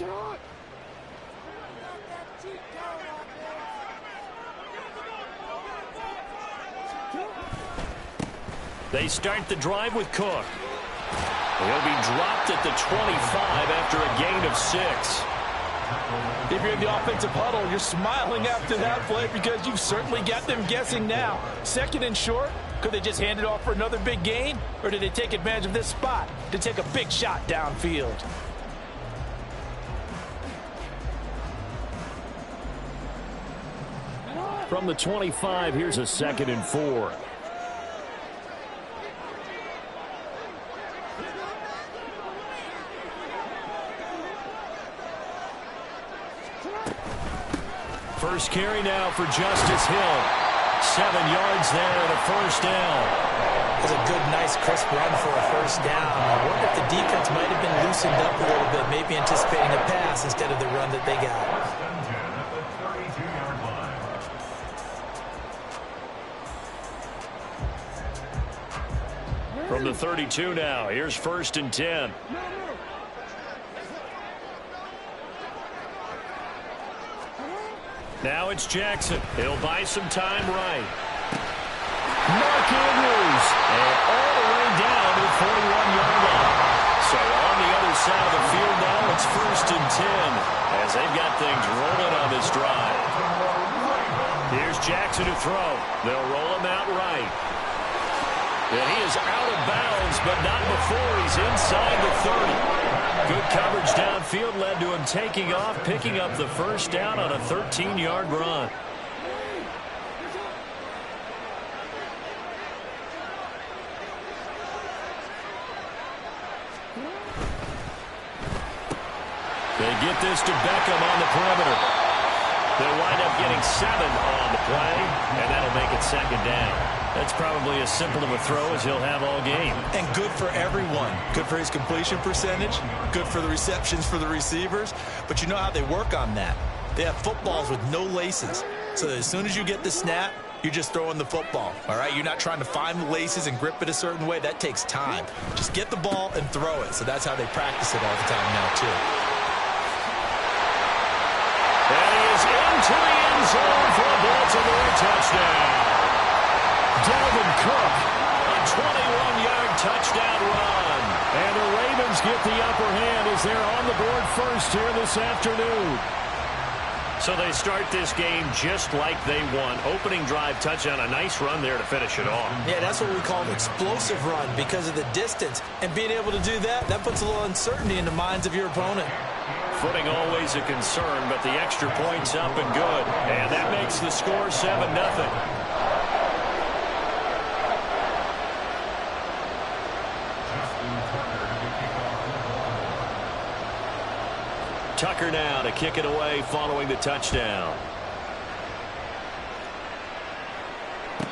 They start the drive with Cook. He'll be dropped at the 25 after a gain of 6. If you're in the offensive huddle, you're smiling after that play because you've certainly got them guessing now. 2nd and short, could they just hand it off for another big gain? Or did they take advantage of this spot to take a big shot downfield? From the 25, here's a 2nd and 4. First carry now for Justice Hill. 7 yards there and a first down. It was a good, nice, crisp run for a first down. I wonder if the defense might have been loosened up a little bit, maybe anticipating a pass instead of the run that they got. From the 32 now, here's 1st and 10. Now it's Jackson. He'll buy some time right. Mark Andrews. And all the way down to the 41-yard line. So on the other side of the field now, it's 1st and 10 as they've got things rolling on this drive. Here's Jackson to throw. They'll roll him out right. And he is out of bounds, but not before he's inside the 30. Good coverage downfield led to him taking off, picking up the first down on a 13-yard run. They get this to Beckham on the perimeter. They'll wind up getting 7 on the play, and that'll make it 2nd down. That's probably as simple of a throw as he'll have all game. And good for everyone. Good for his completion percentage. Good for the receptions for the receivers. But you know how they work on that. They have footballs with no laces. So that as soon as you get the snap, you're just throwing the football. All right? You're not trying to find the laces and grip it a certain way. That takes time. Just get the ball and throw it. So that's how they practice it all the time now, too. And he is into the end zone for a Baltimore touchdown. Dalvin Cook, a 21-yard touchdown run. And the Ravens get the upper hand as they're on the board first here this afternoon. So they start this game just like they won. Opening drive touchdown, a nice run there to finish it off. Yeah, that's what we call an explosive run because of the distance. And being able to do that, that puts a little uncertainty in the minds of your opponent. Footing always a concern, but the extra point's up and good. And that makes the score 7-0. Tucker now to kick it away following the touchdown.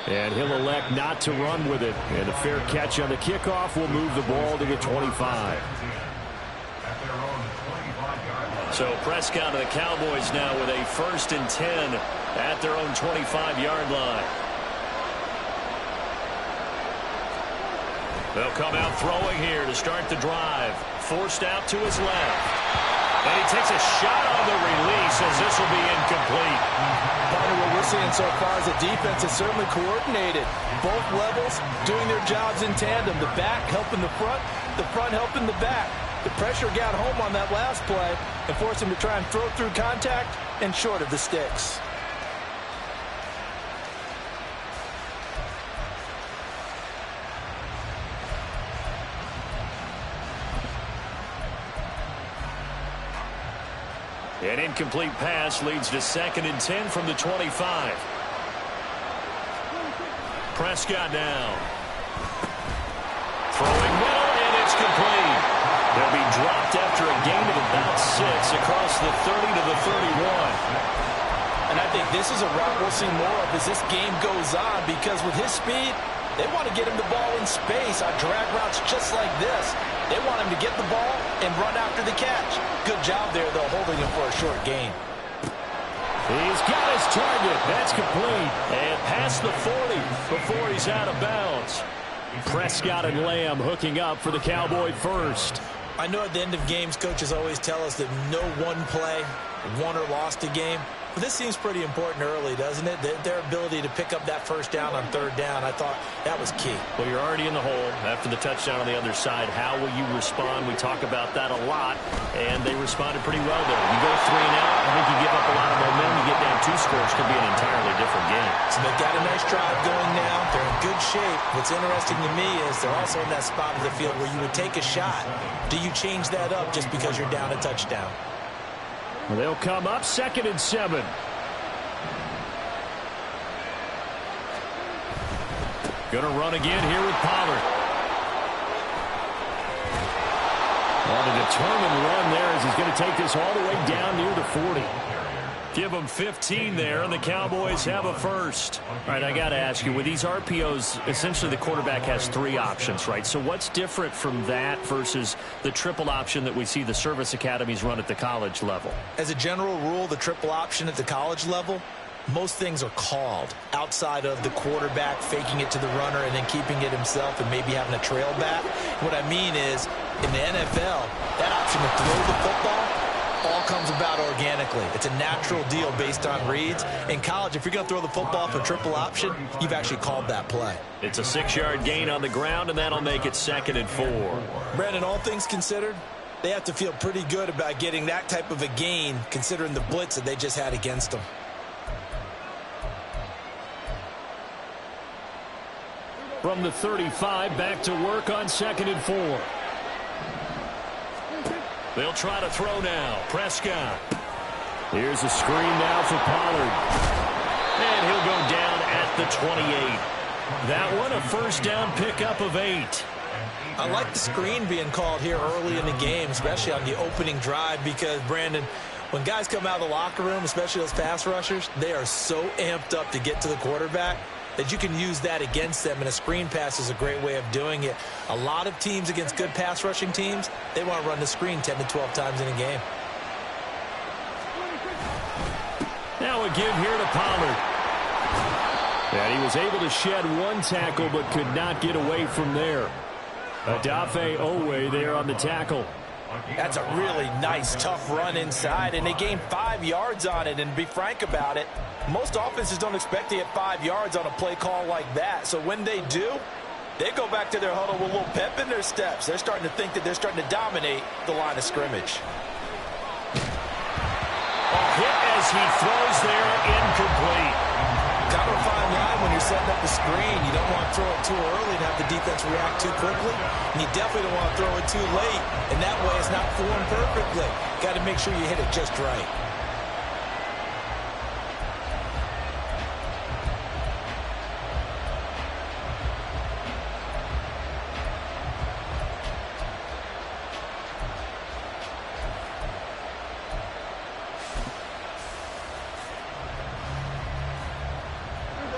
And he'll elect not to run with it. And a fair catch on the kickoff will move the ball to the 25. So Prescott and the Cowboys now with a 1st and 10 at their own 25-yard line. They'll come out throwing here to start the drive. Forced out to his left. And he takes a shot on the release as this will be incomplete. Part of what we're seeing so far is the defense is certainly coordinated. Both levels doing their jobs in tandem. The back helping the front helping the back. The pressure got home on that last play and forced him to try and throw through contact and short of the sticks. An incomplete pass leads to 2nd and 10 from the 25. Prescott now. Throwing well, and it's complete. They'll be dropped after a gain of about 6 across the 30 to the 31. And I think this is a route we'll see more of as this game goes on because with his speed, they want to get him the ball in space on drag routes just like this. They want him to get the ball and run after the catch. Good job there, though, holding him for a short gain. He's got his target. That's complete. And past the 40 before he's out of bounds. Prescott and Lamb hooking up for the Cowboy first. I know at the end of games, coaches always tell us that no one play won or lost a game. But this seems pretty important early, doesn't it? Their ability to pick up that first down on third down, I thought that was key. Well, you're already in the hole after the touchdown on the other side. How will you respond? We talk about that a lot, and they responded pretty well there. You go 3 and out, I think you give up a lot of momentum. You get down 2 scores, could be an entirely different game. So they've got a nice drive going now. They're in good shape. What's interesting to me is they're also in that spot of the field where you would take a shot. Do you change that up just because you're down a touchdown? Well, they'll come up 2nd and 7. Going to run again here with Pollard. On a determined run there as he's going to take this all the way down near the 40. Give them 15 there, and the Cowboys have a first. All right, I got to ask you, with these RPOs, essentially the quarterback has 3 options, right? So what's different from that versus the triple option that we see the service academies run at the college level? As a general rule, the triple option at the college level, most things are called outside of the quarterback faking it to the runner and then keeping it himself and maybe having a trail back. What I mean is, in the NFL, that option to throw the football all comes about organically. It's a natural deal based on reads. In college, if you're going to throw the football for triple option, you've actually called that play. It's a 6-yard gain on the ground, and that'll make it 2nd and 4. Brandon, all things considered, they have to feel pretty good about getting that type of a gain considering the blitz that they just had against them. From the 35, back to work on 2nd and 4. They'll try to throw now. Prescott. Here's a screen now for Pollard. And he'll go down at the 28. That one a first down pickup of 8. I like the screen being called here early in the game, especially on the opening drive, because, Brandon, when guys come out of the locker room, especially those pass rushers, they are so amped up to get to the quarterback that you can use that against them, and a screen pass is a great way of doing it. A lot of teams against good pass rushing teams, they want to run the screen 10 to 12 times in a game. Now a give here to Pollard. And he was able to shed 1 tackle but could not get away from there. Adafe Owe there on the tackle. That's a really nice, tough run inside, and they gained 5 yards on it. And to be frank about it, most offenses don't expect to get 5 yards on a play call like that. So when they do, they go back to their huddle with a little pep in their steps. They're starting to think that they're starting to dominate the line of scrimmage. A hit as he throws there, incomplete. Kind of a fine line when you're setting up the screen. You don't want to throw it too early and have the defense react too quickly. And you definitely don't want to throw it too late. And that way it's not formed perfectly. Got to make sure you hit it just right.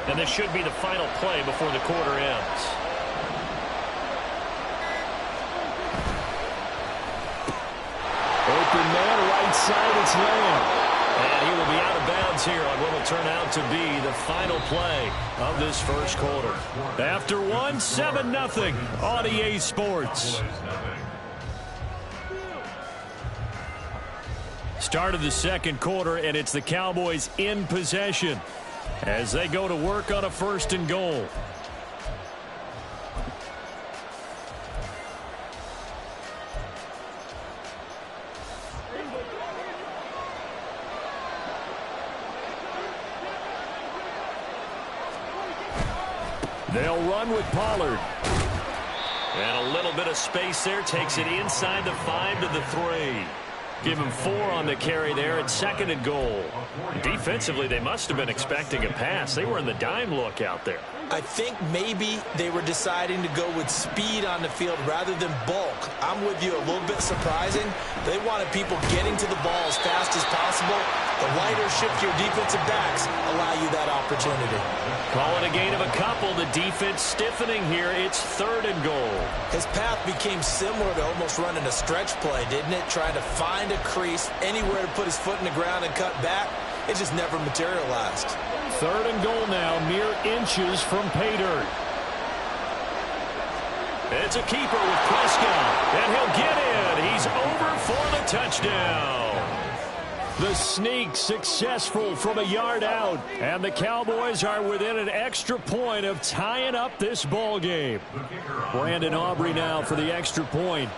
And this should be the final play before the quarter ends. Open man, right side, it's Lamb. And he will be out of bounds here on what will turn out to be the final play of this first quarter. After 1, 7-0 on EA Sports. Start of the second quarter, and it's the Cowboys in possession as they go to work on a 1st and goal. They'll run with Pollard. And a little bit of space there, takes it inside the 5 to the 3. Give him 4 on the carry there at 2nd and goal. Defensively, they must have been expecting a pass. They were in the dime look out there. I think maybe they were deciding to go with speed on the field rather than bulk. I'm with you, a little bit surprising. They wanted people getting to the ball as fast as possible. The lighter, shiftier defensive backs allow you that opportunity. Call it a gain of a couple. The defense stiffening here. It's 3rd and goal. His path became similar to almost running a stretch play, didn't it? Trying to find a crease, anywhere to put his foot in the ground and cut back. It just never materialized. 3rd and goal now, mere inches from pay dirt. It's a keeper with Prescott, and he'll get in. He's over for the touchdown. The sneak successful from a yard out, and the Cowboys are within an extra point of tying up this ball game. Brandon Aubrey now for the extra point.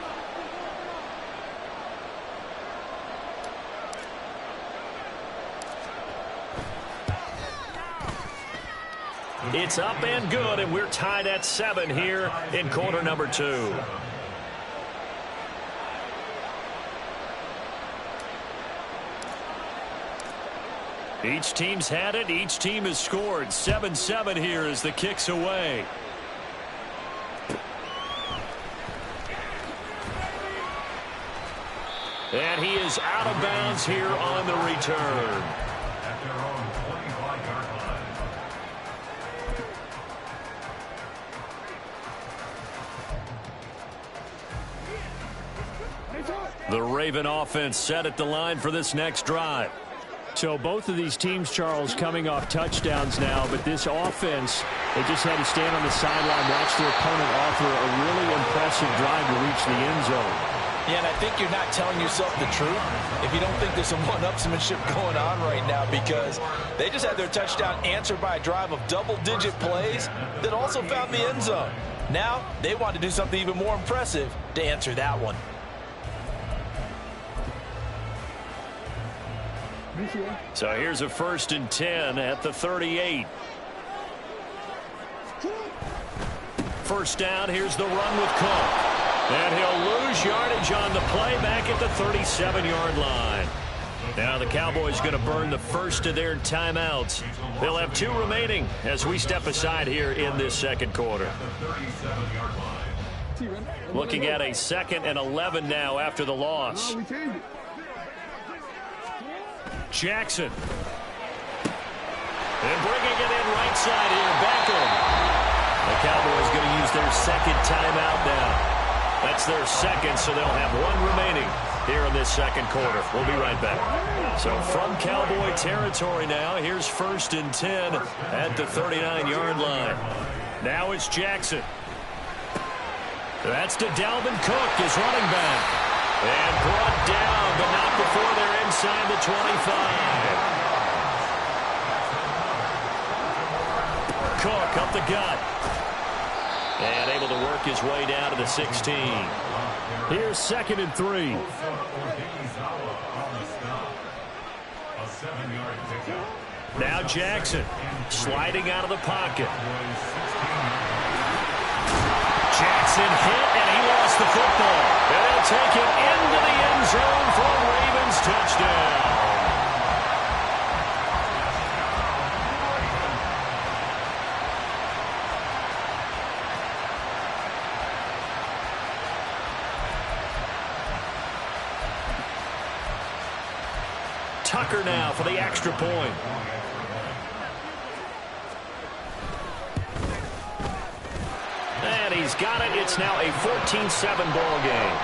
It's up and good, and we're tied at 7 here in quarter number 2. Each team's had it. Each team has scored. 7-7 here as the kick's away. And he is out of bounds here on the return. At their own 25-yard line. The Raven offense set at the line for this next drive. So both of these teams, Charles, coming off touchdowns now, but this offense, they just had to stand on the sideline, watch their opponent offer a really impressive drive to reach the end zone. Yeah, and I think you're not telling yourself the truth if you don't think there's some one-upsmanship going on right now, because they just had their touchdown answered by a drive of double-digit plays that also found the end zone. Now they want to do something even more impressive to answer that one. So here's a 1st and 10 at the 38. First down, here's the run with Cook. And he'll lose yardage on the play back at the 37-yard line. Now the Cowboys going to burn the first of their timeouts. They'll have 2 remaining as we step aside here in this second quarter. Looking at a 2nd and 11 now after the loss. Jackson. And bringing it in right side here, Beckham. The Cowboys going to use their 2nd timeout now. That's their 2nd, so they'll have 1 remaining here in this second quarter. We'll be right back. So from Cowboy territory now, here's 1st and 10 at the 39-yard line. Now it's Jackson. That's to Dalvin Cook, his running back. And brought down, but not before they're inside the 25. Cook up the gut. And able to work his way down to the 16. Here's 2nd and 3. Now Jackson sliding out of the pocket. Jackson hit, and he lost the football. And they'll take it into the end zone for a Ravens touchdown. Tucker now for the extra point. And he's got it. It's now a 14-7 ball game.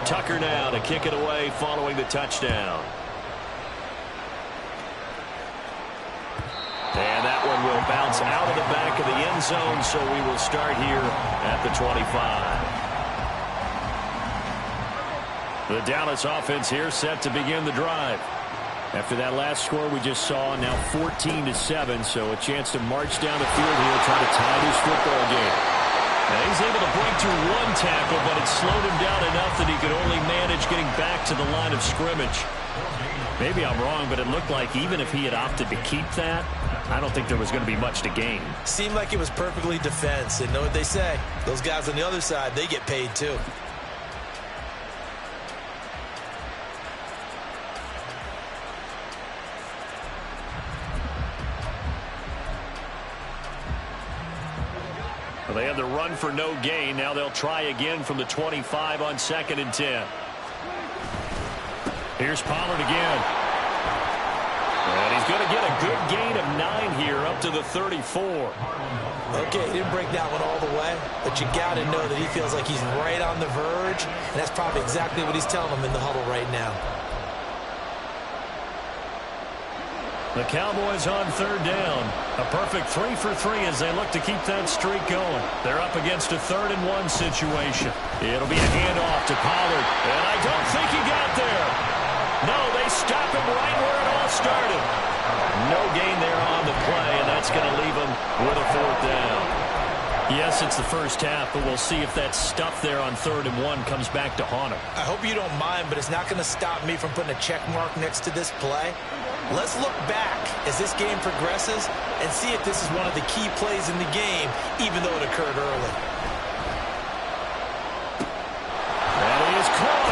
Tucker now to kick it away following the touchdown. And that one will bounce out of the back of the end zone, so we will start here at the 25. The Dallas offense here set to begin the drive. After that last score we just saw, now 14-7, so a chance to march down the field here, try to tie this football game. Now he's able to break through 1 tackle, but it slowed him down enough that he could only manage getting back to the line of scrimmage. Maybe I'm wrong, but it looked like even if he had opted to keep that, I don't think there was going to be much to gain. Seemed like it was perfectly defense, and know what they say. Those guys on the other side, they get paid too. Well, they had the run for no gain. Now they'll try again from the 25 on 2nd and 10. Here's Pollard again. And he's going to get a good gain of 9 here up to the 34. Okay, he didn't break that one all the way, but you got to know that he feels like he's right on the verge, and that's probably exactly what he's telling them in the huddle right now. The Cowboys on third down. A perfect 3 for 3 as they look to keep that streak going. They're up against a 3rd-and-1 situation. It'll be a handoff to Pollard. And I don't think he got there. No, they stop him right where it all started. No gain there on the play, and that's going to leave him with a 4th down. Yes, it's the first half, but we'll see if that stuff there on 3rd and 1 comes back to haunt him. I hope you don't mind, but it's not going to stop me from putting a check mark next to this play. Let's look back as this game progresses and see if this is one of the key plays in the game, even though it occurred early. And he is caught.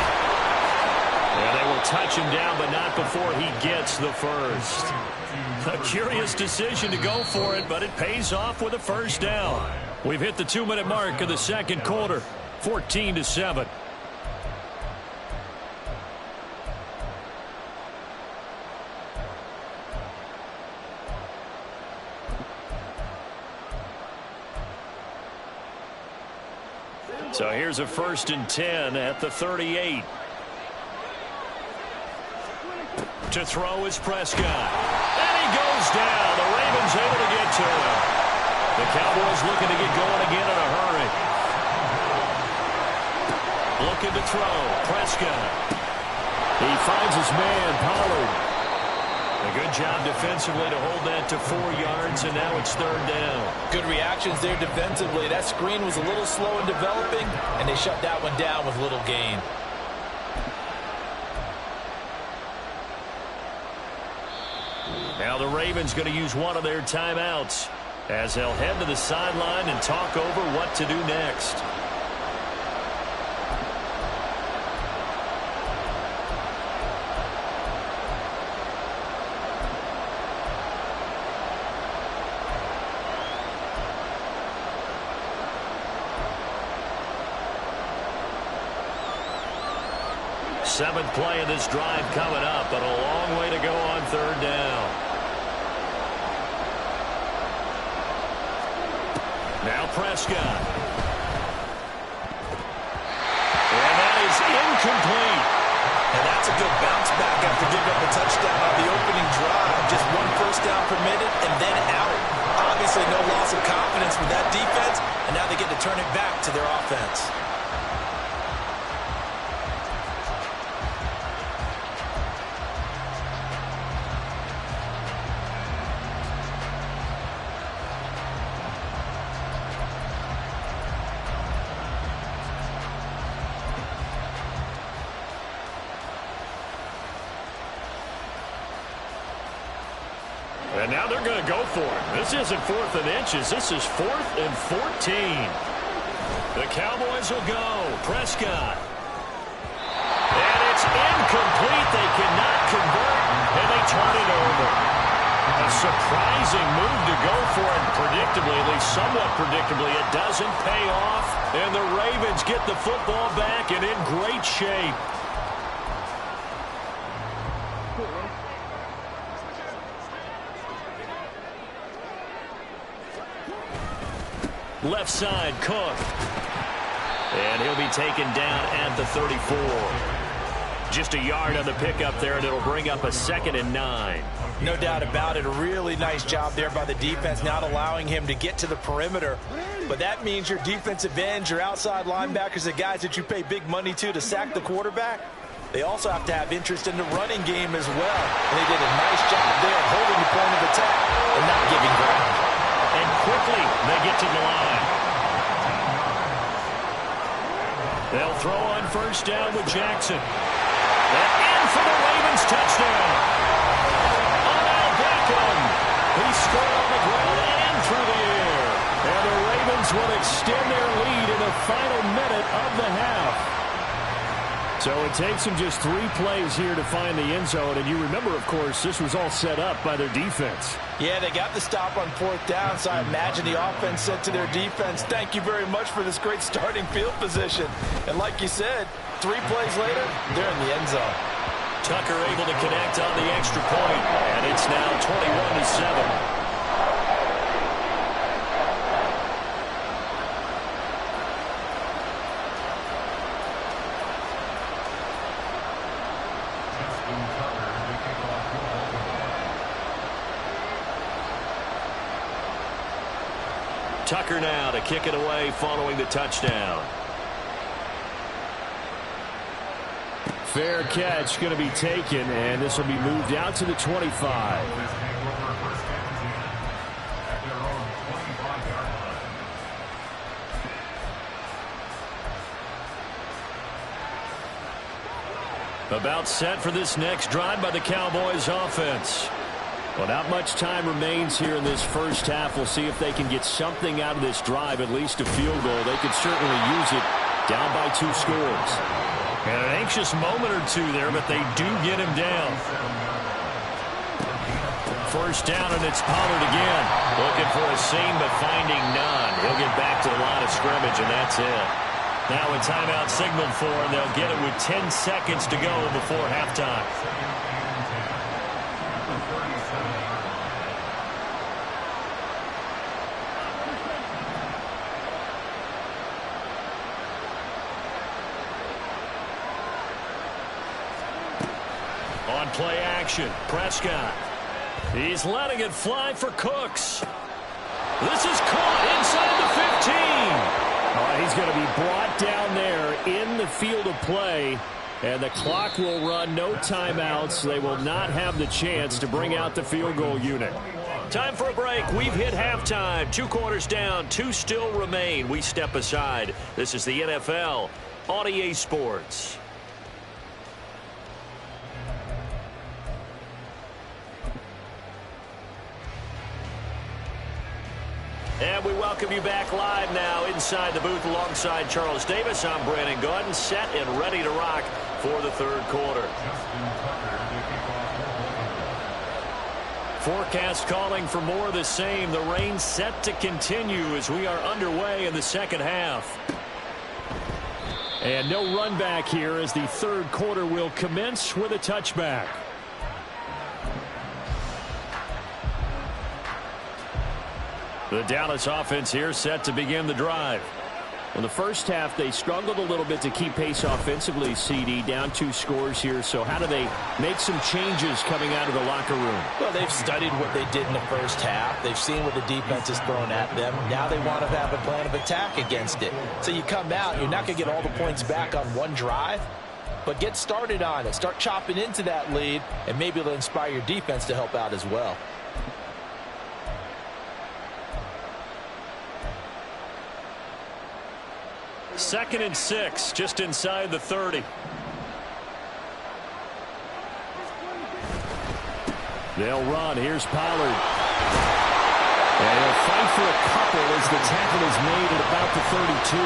And they will touch him down, but not before he gets the first. A curious decision to go for it, but it pays off with a 1st down. We've hit the 2-minute mark of the 2nd quarter, 14-7. So here's a 1st and 10 at the 38. To throw is Prescott. And he goes down. The Ravens able to get to him. The Cowboys looking to get going again in a hurry. Looking to throw. Prescott. He finds his man, Pollard. A good job defensively to hold that to 4 yards, and now it's 3rd down. Good reactions there defensively. That screen was a little slow in developing, and they shut that one down with little gain. Now the Ravens going to use one of their timeouts as they'll head to the sideline and talk over what to do next. Seventh play of this drive coming up, but a long way to go on 3rd down. Now Prescott. And that is incomplete. And that's a good bounce back after giving up a touchdown on the opening drive. Just 1 first down permitted and then out. Obviously no loss of confidence with that defense, and now they get to turn it back to their offense. And now they're going to go for it. This isn't 4th and inches. This is 4th and 14. The Cowboys will go. Prescott. And it's incomplete. They cannot convert, and they turn it over. A surprising move to go for it. Predictably, at least somewhat predictably, it doesn't pay off. And the Ravens get the football back and in great shape. Left side, Cook. And he'll be taken down at the 34. Just a yard on the pickup there, and it'll bring up a 2nd and 9. No doubt about it. A really nice job there by the defense, not allowing him to get to the perimeter. But that means your defensive ends, your outside linebackers, the guys that you pay big money to sack the quarterback, they also have to have interest in the running game as well. And they did a nice job there holding the point of attack and not giving ground. And quickly, they get to the line. They'll throw on 1st down with Jackson. And in for the Ravens touchdown. Odell Beckham. He scored on the ground and through the air. And the Ravens will extend their lead in the final minute of the half. So it takes them just 3 plays here to find the end zone. And you remember, of course, this was all set up by their defense. Yeah, they got the stop on 4th down, so I imagine the offense said to their defense, thank you very much for this great starting field position. And like you said, 3 plays later, they're in the end zone. Tucker able to connect on the extra point, and it's now 21-7. Tucker now to kick it away following the touchdown. Fair catch going to be taken, and this will be moved out to the 25. About set for this next drive by the Cowboys offense. Well, not much time remains here in this first half. We'll see if they can get something out of this drive, at least a field goal. They could certainly use it down by 2 scores. And an anxious moment or two there, but they do get him down. First down, and it's Pollard again. Looking for a seam, but finding none. He'll get back to the line of scrimmage, and that's it. Now a timeout signaled for, and they'll get it with 10 seconds to go before halftime. On play action, Prescott. He's letting it fly for Cooks. This is caught inside the 15. He's going to be brought down there in the field of play, and the clock will run. No timeouts. They will not have the chance to bring out the field goal unit. Time for a break. We've hit halftime. 2 quarters down. 2 still remain. We step aside. This is the NFL on EA Sports. And we welcome you back live now inside the booth alongside Charles Davis. I'm Brandon Gaudin, set and ready to rock for the third quarter. Forecast calling for more of the same. The rain set to continue as we are underway in the second half. And no run back here as the third quarter will commence with a touchback. The Dallas offense here set to begin the drive. In the first half, they struggled a little bit to keep pace offensively, CD, down 2 scores here. So how do they make some changes coming out of the locker room? Well, they've studied what they did in the first half. They've seen what the defense has thrown at them. Now they want to have a plan of attack against it. So you come out, you're not going to get all the points back on one drive, but get started on it. Start chopping into that lead, and maybe it'll inspire your defense to help out as well. Second and 6, just inside the 30. They'll run. Here's Pollard. And he'll fight for a couple as the tackle is made at about the 32.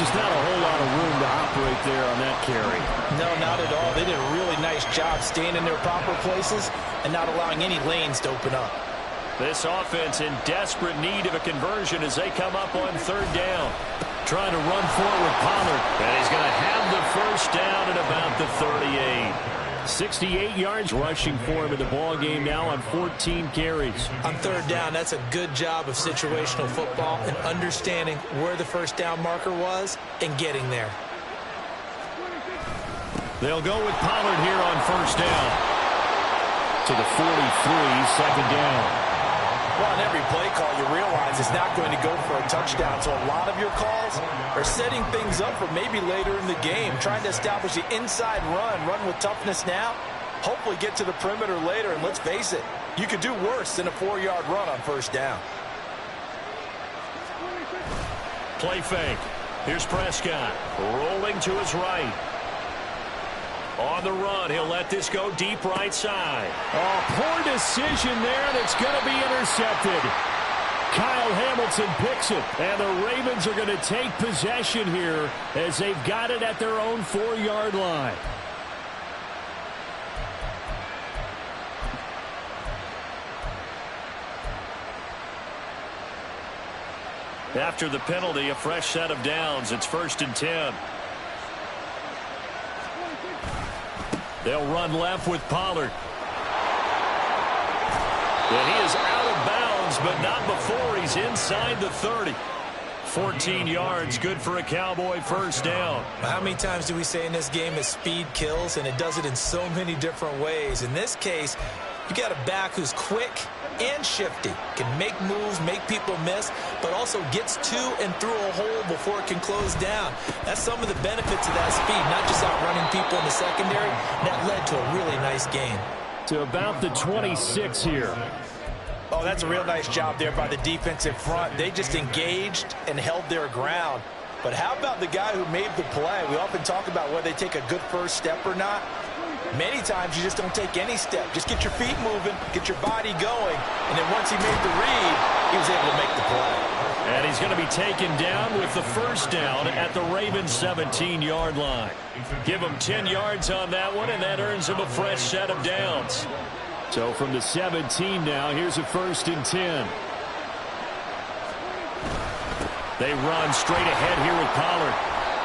Just not a whole lot of room to operate there on that carry. No, not at all. They did a really nice job staying in their proper places and not allowing any lanes to open up. This offense in desperate need of a conversion as they come up on third down. Trying to run forward, Pollard. And he's going to have the first down at about the 38. 68 yards rushing for him in the ball game now on 14 carries. On third down, that's a good job of situational football and understanding where the first down marker was and getting there. They'll go with Pollard here on first down. To the 43, second down. Well, on every play call, you realize it's not going to go for a touchdown. So a lot of your calls are setting things up for maybe later in the game, trying to establish the inside run with toughness now, hopefully get to the perimeter later. And let's face it, you could do worse than a 4-yard run on first down. Play fake. Here's Prescott rolling to his right. On the run, he'll let this go deep right side. Oh, poor decision there, and it's going to be intercepted. Kyle Hamilton picks it, and the Ravens are going to take possession here as they've got it at their own 4-yard line. After the penalty, a fresh set of downs. It's 1st and 10. They'll run left with Pollard. And he is out of bounds, but not before he's inside the 30. 14 yards, good for a Cowboy first down. How many times do we say in this game that speed kills, and it does it in so many different ways? In this case, you got a back who's quick, and shifty. Can make moves, make people miss, but also gets to and through a hole before it can close down. That's some of the benefits of that speed, not just outrunning people in the secondary. That led to a really nice gain. To about the 26 here. Oh, that's a real nice job there by the defensive front. They just engaged and held their ground. But how about the guy who made the play? We often talk about whether they take a good first step or not. Many times you just don't take any step. Just get your feet moving, get your body going, and then once he made the read, he was able to make the play. And he's going to be taken down with the first down at the Ravens' 17-yard line. Give him 10 yards on that one, and that earns him a fresh set of downs. So from the 17 now, here's a 1st and 10. They run straight ahead here with Pollard.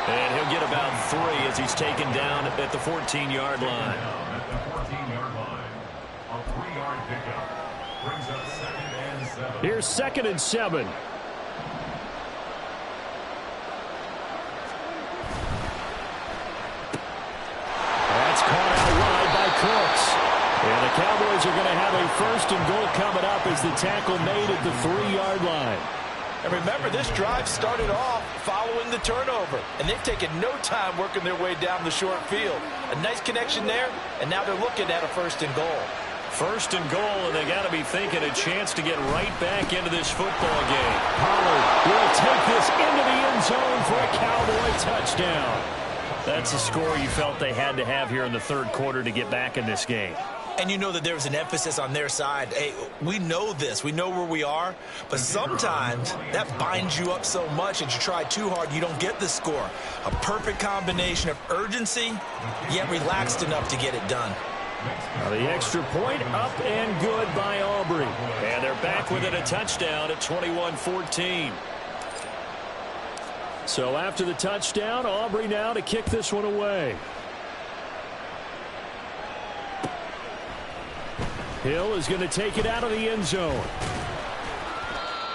And he'll get about 3 as he's taken down at the 14-yard line. At the 14-yard line, a 3-yard pickup brings up 2nd and 7. Here's 2nd and 7. That's caught out wide by Cooks. And the Cowboys are going to have a 1st and goal coming up as the tackle made at the 3-yard line. And remember, this drive started off following the turnover, and they've taken no time working their way down the short field. A nice connection there, and now they're looking at a 1st and goal. 1st and goal, and they got to be thinking a chance to get right back into this football game. Pollard will take this into the end zone for a Cowboy touchdown. That's a score you felt they had to have here in the 3rd quarter to get back in this game. And you know that there was an emphasis on their side. Hey, we know this. We know where we are. But sometimes that binds you up so much that you try too hard, you don't get the score. A perfect combination of urgency, yet relaxed enough to get it done. Now the extra point up and good by Aubrey. And they're back within a touchdown at 21-14. So after the touchdown, Aubrey now to kick this one away. Hill is going to take it out of the end zone.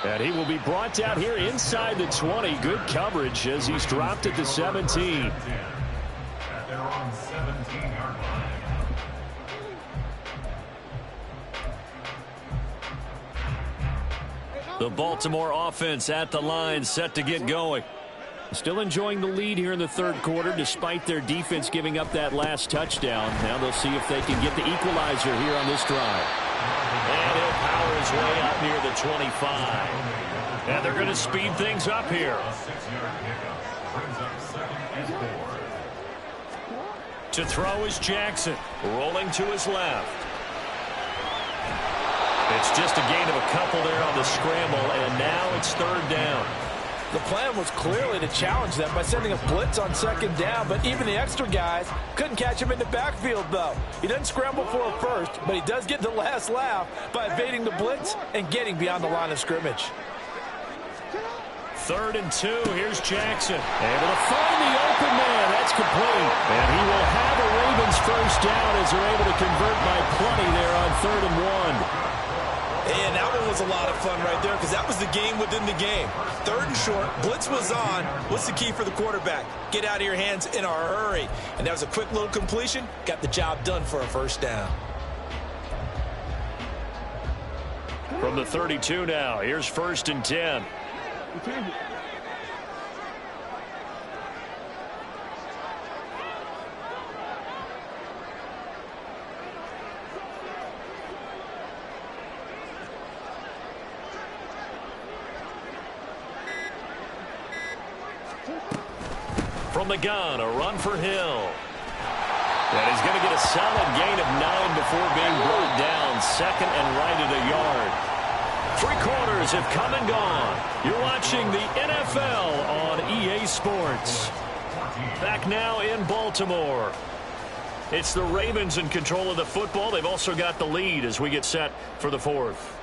And he will be brought down here inside the 20. Good coverage as he's dropped at the 17. At their own 17-yard line. The Baltimore offense at the line, set to get going. Still enjoying the lead here in the 3rd quarter despite their defense giving up that last touchdown. Now they'll see if they can get the equalizer here on this drive. And he'll power his way out near the 25. And they're going to speed things up here. A 6-yard pickup brings up 2nd and 4. To throw is Jackson, rolling to his left. It's just a gain of a couple there on the scramble, and now it's 3rd down. The plan was clearly to challenge them by sending a blitz on 2nd down, but even the extra guys couldn't catch him in the backfield, though. He doesn't scramble for a first, but he does get the last laugh by evading the blitz and getting beyond the line of scrimmage. 3rd and 2. Here's Jackson. Able to find the open man. That's complete. And he will have a Ravens 1st down as they're able to convert by plenty there on 3rd and 1. And that one was a lot of fun right there because that was the game within the game. 3rd and short, blitz was on. What's the key for the quarterback? Get out of your hands in a hurry. And that was a quick little completion. Got the job done for a 1st down. From the 32 now, here's 1st and 10. From the gun, a run for Hill. And he's going to get a solid gain of 9 before being brought down. 2nd and right at a yard. 3 quarters have come and gone. You're watching the NFL on EA Sports. Back now in Baltimore. It's the Ravens in control of the football. They've also got the lead as we get set for the 4th.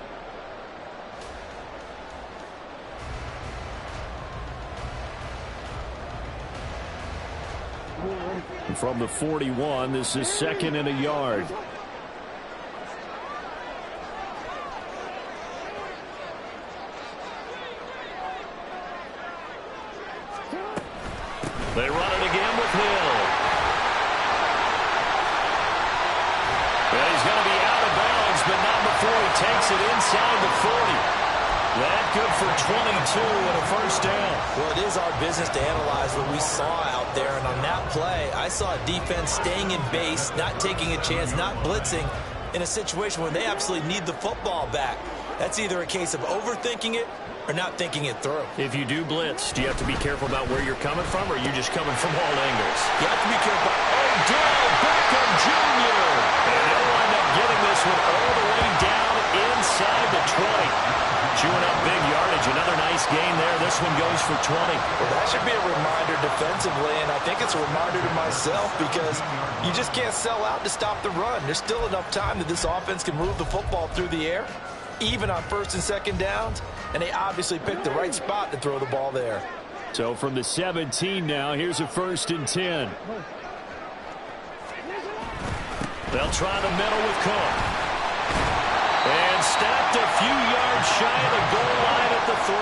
From the 41, this is 2nd and a yard. They run it again with Hill. And he's going to be out of bounds, but not before he takes it inside the 40. That good for 22 and a first down. Well, it is our business to analyze what we saw out there. And on that play, I saw a defense staying in base, not taking a chance, not blitzing in a situation where they absolutely need the football back. That's either a case of overthinking it or not thinking it through. If you do blitz, do you have to be careful about where you're coming from, or are you just coming from all angles? You have to be careful. Odell Beckham Jr. And they'll wind up getting this one all the way down inside the 20. Chewing up big yardage. Another nice gain there. This one goes for 20. Well, that should be a reminder defensively, and I think it's a reminder to myself because you just can't sell out to stop the run. There's still enough time that this offense can move the football through the air, even on first and second downs, and they obviously picked the right spot to throw the ball there. So from the 17 now, here's a 1st and 10. They'll try the middle with Cook. And stopped a few yards shy of the goal line at the 3.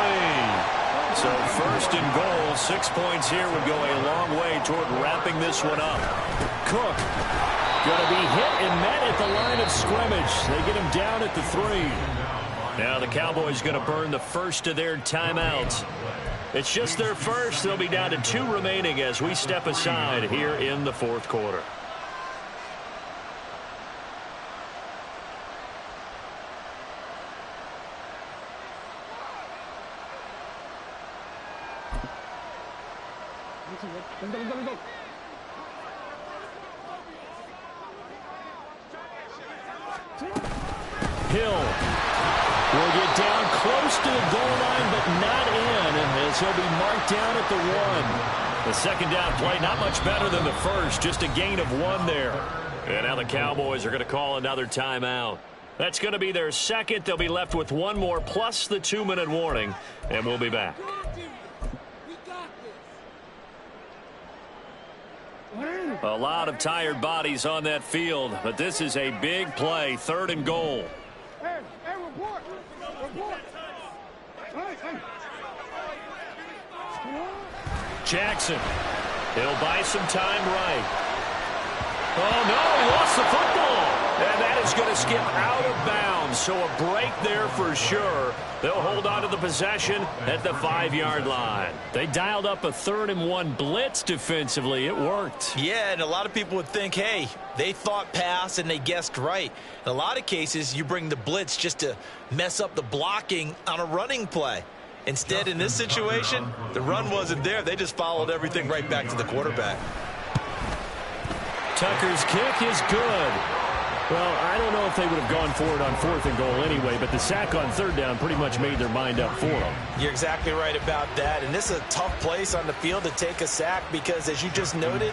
So 1st and goal, 6 points here would go a long way toward wrapping this one up. Cook going to be hit and met at the line of scrimmage. They get him down at the 3. Now the Cowboys going to burn the first of their timeouts. It's just their first. They'll be down to 2 remaining as we step aside here in the 4th quarter. Hill will get down close to the goal line, but not in, as he'll be marked down at the 1. The second down play, not much better than the first, just a gain of 1 there. And now the Cowboys are going to call another timeout. That's going to be their second. They'll be left with 1 more, plus the 2-minute warning, and we'll be back. A lot of tired bodies on that field, but this is a big play, 3rd and goal. Jackson, he'll buy some time right. Oh, no, he lost the football. And that is going to skip out of bounds, so a break there for sure. They'll hold on to the possession at the 5-yard line. They dialed up a 3rd and 1 blitz defensively. It worked. Yeah, and a lot of people would think, hey, they thought pass and they guessed right. In a lot of cases, you bring the blitz just to mess up the blocking on a running play. Instead, in this situation, the run wasn't there. They just followed everything right back to the quarterback. Tucker's kick is good. Well, I don't know if they would have gone for it on 4th and goal anyway, but the sack on 3rd down pretty much made their mind up for them. You're exactly right about that, and this is a tough place on the field to take a sack because, as you just noted,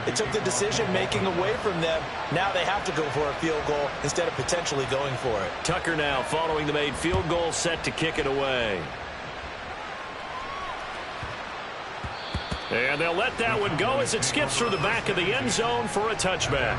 it took the decision-making away from them. Now they have to go for a field goal instead of potentially going for it. Tucker now following the made field goal, set to kick it away. And they'll let that one go as it skips through the back of the end zone for a touchback.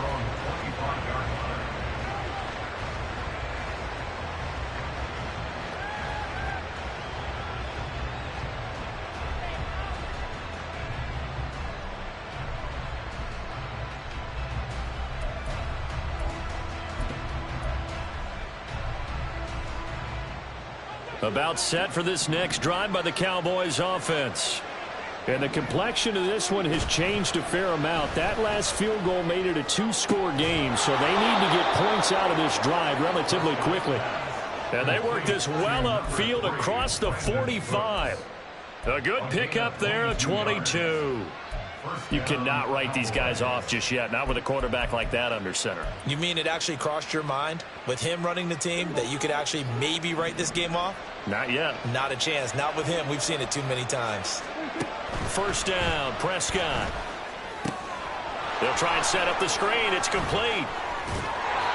About set for this next drive by the Cowboys offense. And the complexion of this one has changed a fair amount. That last field goal made it a 2-score game, so they need to get points out of this drive relatively quickly. And they work this well upfield across the 45. A good pickup there of 22. You cannot write these guys off just yet, not with a quarterback like that under center. You mean it actually crossed your mind with him running the team that you could actually maybe write this game off? Not yet. Not a chance. Not with him. We've seen it too many times. First down, Prescott. They'll try and set up the screen. It's complete.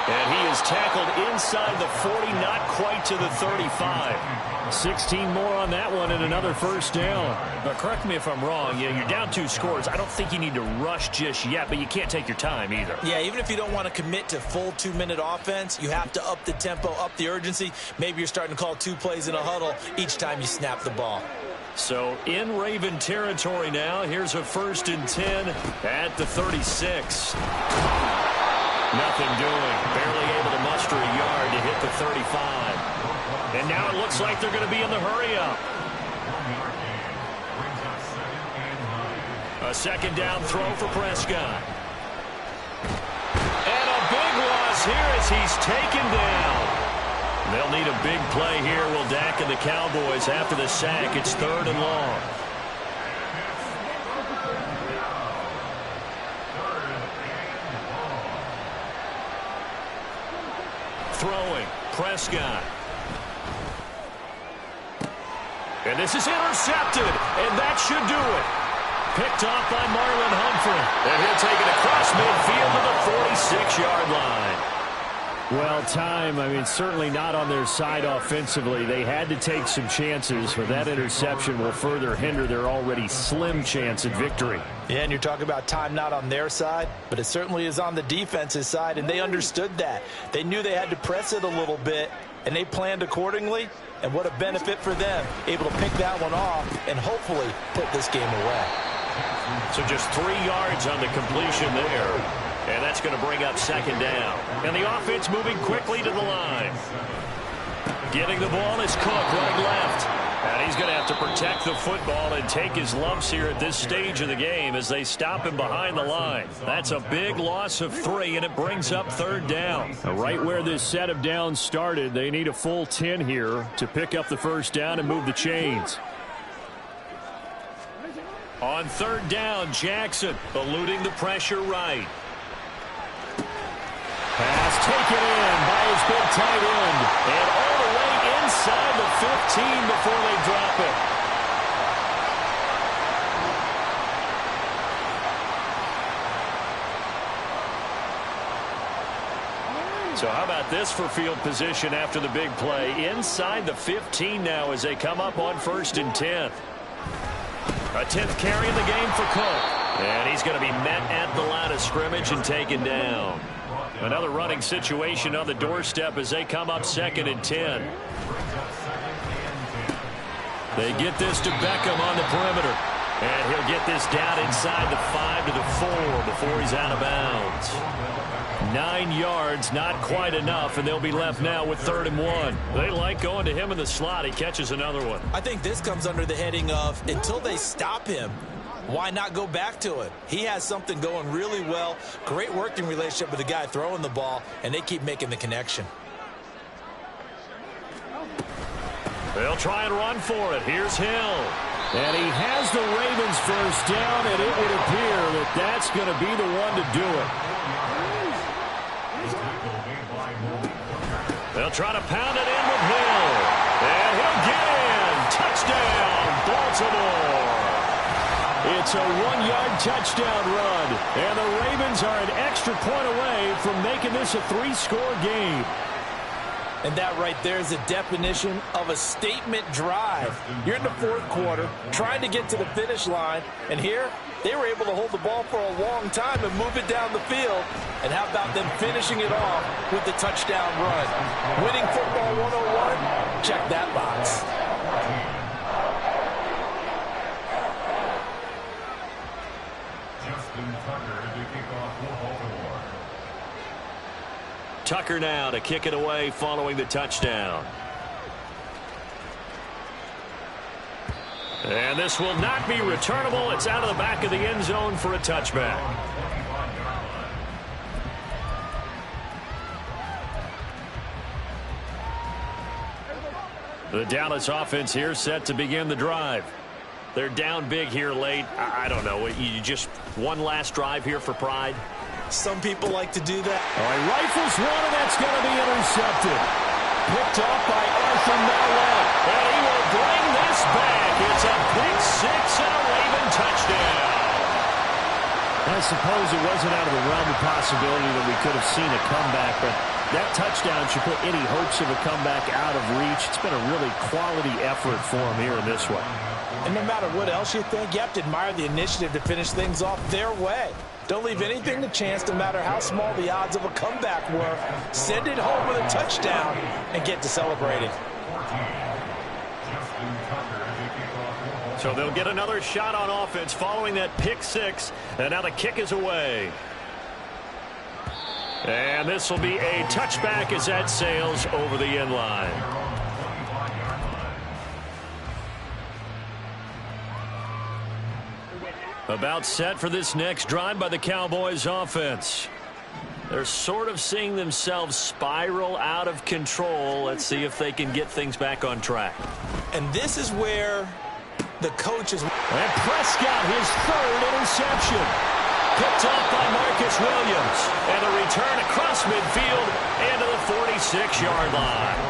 And he is tackled inside the 40, not quite to the 35. 16 more on that one and another first down. But correct me if I'm wrong. You're down 2 scores. I don't think you need to rush just yet, but you can't take your time either. Yeah, even if you don't want to commit to full 2-minute offense, you have to up the tempo, up the urgency. Maybe you're starting to call 2 plays in a huddle each time you snap the ball. So in Raven territory now. Here's a 1st and 10 at the 36. Nothing doing. Barely able to muster extra yard to hit the 35. And now it looks like they're going to be in the hurry-up. A second down throw for Prescott. And a big loss here as he's taken down. They'll need a big play here, will Dak and the Cowboys. After the sack, it's 3rd and long. Throwing, Prescott. And this is intercepted, and that should do it. Picked off by Marlon Humphrey. And he'll take it across midfield to the 46-yard line. Well, certainly not on their side offensively. They had to take some chances, but that interception will further hinder their already slim chance at victory. Yeah, and you're talking about time not on their side, but it certainly is on the defense's side, and they understood that. They knew they had to press it a little bit, and they planned accordingly, and what a benefit for them, able to pick that one off and hopefully put this game away. So just 3 yards on the completion there. And that's going to bring up 2nd down. And the offense moving quickly to the line. Getting the ball is Cook, right left. And he's going to have to protect the football and take his lumps here at this stage of the game as they stop him behind the line. That's a big loss of 3, and it brings up 3rd down. Right where this set of downs started, they need a full 10 here to pick up the 1st down and move the chains. On 3rd down, Jackson eluding the pressure right. Pass taken in by his big tight end. And all the way inside the 15 before they drop it. So how about this for field position after the big play? Inside the 15 now as they come up on 1st and 10. A 10th carry in the game for Cook. And he's going to be met at the line of scrimmage and taken down. Another running situation on the doorstep as they come up 2nd and 10. They get this to Beckham on the perimeter. And he'll get this down inside the 5 to the 4 before he's out of bounds. 9 yards, not quite enough, and they'll be left now with 3rd and 1. They like going to him in the slot. He catches another one. I think this comes under the heading of until they stop him, why not go back to it? He has something going really well. Great working relationship with the guy throwing the ball, and they keep making the connection. They'll try and run for it. Here's Hill. And he has the Ravens 1st down, and it would appear that that's going to be the one to do it. They'll try to pound it in with Hill. And he'll get in. Touchdown, Baltimore. It's a 1-yard touchdown run, and the Ravens are an extra point away from making this a 3-score game. And that right there is a definition of a statement drive. You're in the 4th quarter, trying to get to the finish line, and here they were able to hold the ball for a long time and move it down the field. And how about them finishing it off with the touchdown run? Winning football 101? Check that box. Tucker now to kick it away following the touchdown. And this will not be returnable. It's out of the back of the end zone for a touchback. The Dallas offense here set to begin the drive. They're down big here late. I don't know. You just one last drive here for pride? Some people like to do that. All right, rifles one, and that's going to be intercepted. Picked off by Arthur Mellette. And he will bring this back. It's a pick 6 and a Raven touchdown. I suppose it wasn't out of the realm of possibility that we could have seen a comeback, but that touchdown should put any hopes of a comeback out of reach. It's been a really quality effort for him here in this one. And no matter what else you think, you have to admire the initiative to finish things off their way. Don't leave anything to chance, no matter how small the odds of a comeback were. Send it home with a touchdown and get to celebrating. So they'll get another shot on offense following that pick 6, and now the kick is away. And this will be a touchback as that sails over the end line. About set for this next drive by the Cowboys offense. They're sort of seeing themselves spiral out of control. Let's see if they can get things back on track. And this is where the coaches... And Prescott, his third interception. Picked off by Marcus Williams. And a return across midfield and to the 46-yard line.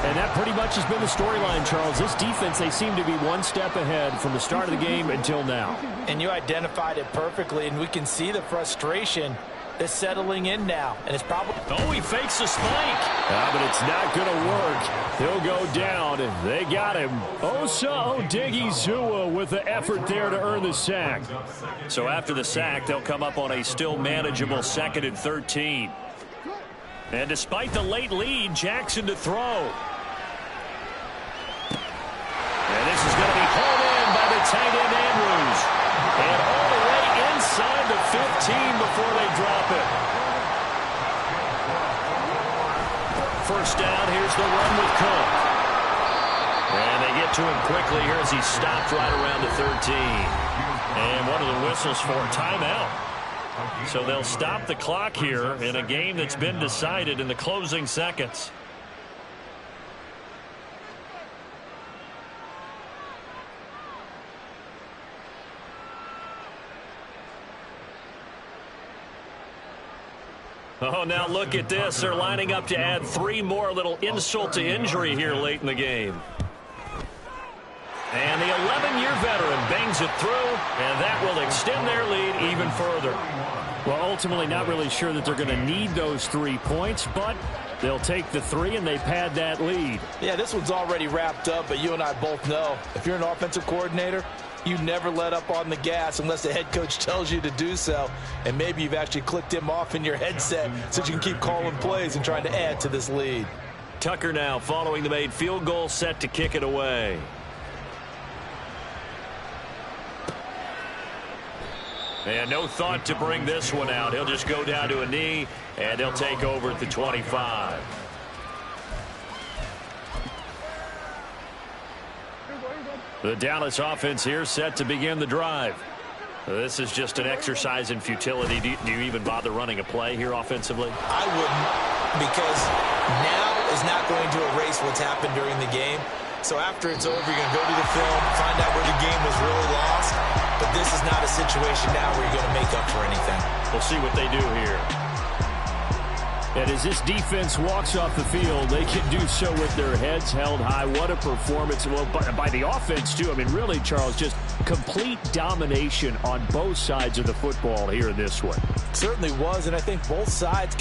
And that pretty much has been the storyline, Charles. This defense, they seem to be one step ahead from the start of the game until now. And you identified it perfectly, and we can see the frustration that's settling in now. And it's probably... Oh, he fakes a spike. But it's not going to work. He'll go down, and they got him. Odighizuwa with the effort there to earn the sack. So after the sack, they'll come up on a still manageable 2nd and 13. And despite the late lead, Jackson to throw. And this is going to be hauled in by the tight end Andrews. And all the way inside the 15 before they drop it. First down, here's the run with Cook. And they get to him quickly here as he stopped right around the 13. And one of the whistles for a timeout. So they'll stop the clock here in a game that's been decided in the closing seconds. Oh, now look at this. They're lining up to add 3 more, little insult to injury here late in the game. And the 11-year veteran bangs it through, and that will extend their lead even further. Well, ultimately not really sure that they're going to need those 3 points, but they'll take the 3 and they pad that lead. Yeah, this one's already wrapped up, but you and I both know if you're an offensive coordinator, you never let up on the gas unless the head coach tells you to do so. And maybe you've actually clicked him off in your headset so you can keep calling plays and trying to add to this lead. Tucker now following the made field goal, set to kick it away. And no thought to bring this one out. He'll just go down to a knee, and he'll take over at the 25. The Dallas offense here set to begin the drive. This is just an exercise in futility. Do you even bother running a play here offensively? I wouldn't, because now is not going to erase what's happened during the game. So after it's over, you're going to go to the film, find out where the game was really lost. But this is not a situation now where you're going to make up for anything. We'll see what they do here. And as this defense walks off the field, they can do so with their heads held high. What a performance. Well, by the offense, too. I mean, really, Charles, just complete domination on both sides of the football here in this one. Certainly was, and I think both sides